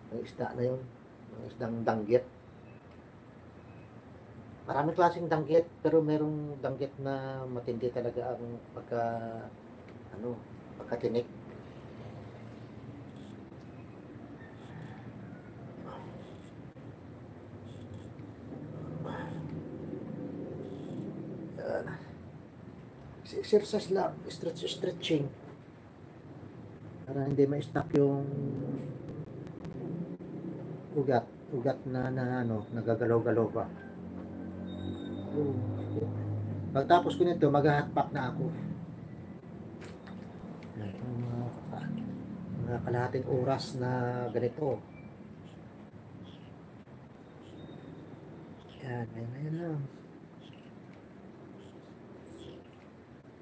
Yung isda na yun, yung isdang danggit. Maraming klaseng danggit, pero merong danggit na matindi talaga ang ano, pagkatinik. Yan. Exercise lang, stretching. Para hindi ma-stuck yung ugat. Ugat na ano, nagagalaw-galaw pa. Oh, shit. Pagtapos ko nito, mag-hotpack na ako. Yan, mga kalahating oras na ganito. Yan lang.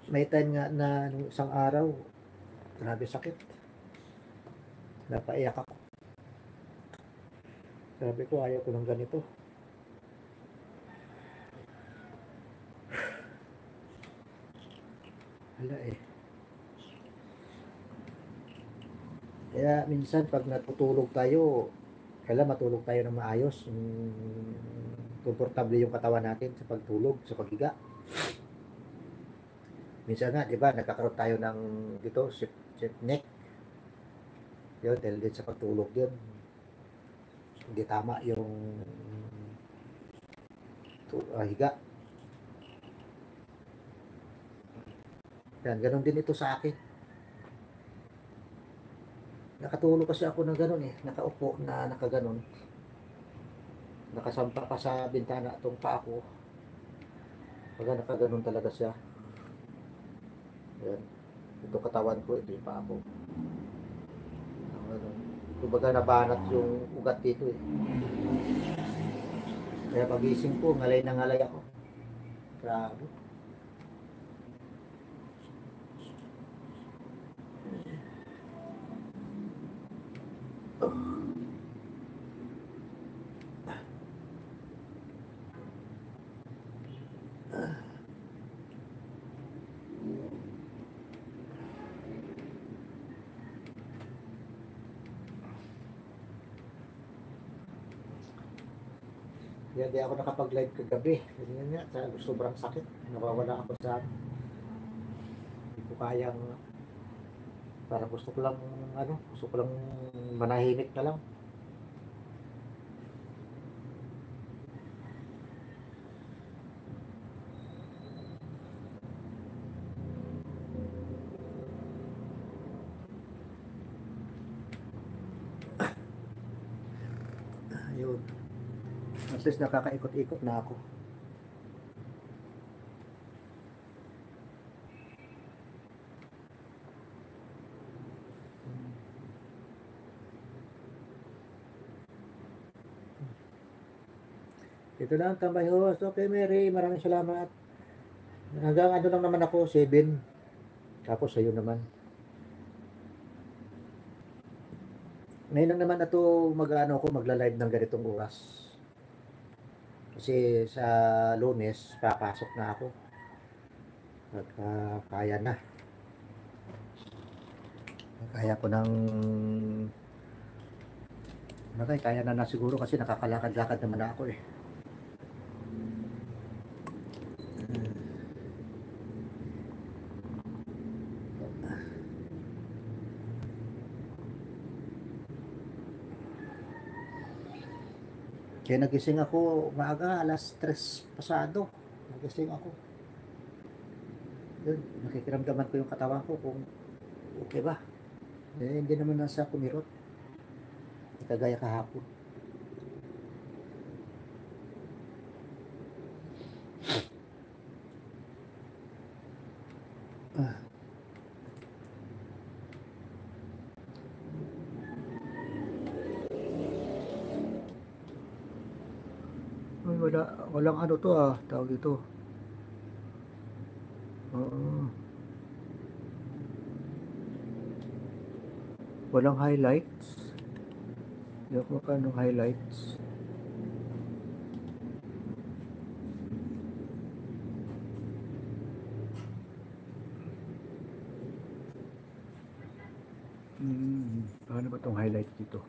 May time nga na nung isang araw, grabe sakit. Napaiyak ako. Sabi ko, ayaw ko ng ganito. Hala eh. Kaya minsan pag natutulog tayo, kailangan matulog tayo ng maayos. Komportable yung katawan natin sa pagtulog, sa paghiga. Minsan nga, di ba, nagkakaroon tayo ng dito, stiff neck. Yun, dahil din sa pagtulog yun. Hindi tama yung higa. Yan, ganun din ito sa akin. Nakatulog kasi ako ng ganun eh. Nakaupo na nakaganon. Nakasampa pa sa bintana itong paa ko. Pagka nakaganon talaga siya. Yan. Ito katawan ko, ito yung paa ko. Ganun. Kumbaga nabanat yung ugat dito eh. Kaya pagising ko, ngalay na ngalay ako. Grabe. Kaya di ako nakapag-live kagabi. Kasi nga, sobrang sakit. Nawawala ako sa hindi ko kayang parang gusto ko lang gusto ko lang manahimik na lang. Ayun. At least nakakaikot-ikot na ako. Ito lang, tambay host. Okay, Mary. Maraming salamat. Hanggang ano lang naman ako, 7. Tapos sa'yo naman. Ngayon lang naman na to magla-live ng ganitong oras. Kasi sa Lunes, papasok na ako. Pagka kaya na. Kaya ko ng kaya na siguro kasi nakakalakad-lakad naman na ako eh. Kaya nagising ako maaga, alas 3 pasado. Nagising ako. Yun, nakikiramdaman ko yung katawan ko kung okay ba. Eh, hindi naman nasa kumirot. Hindi kagaya kahapon. Ah, ay, walang ano to tawag dito. Oo, walang highlights. Hindi ako makano highlights. Paano ba tong highlights dito?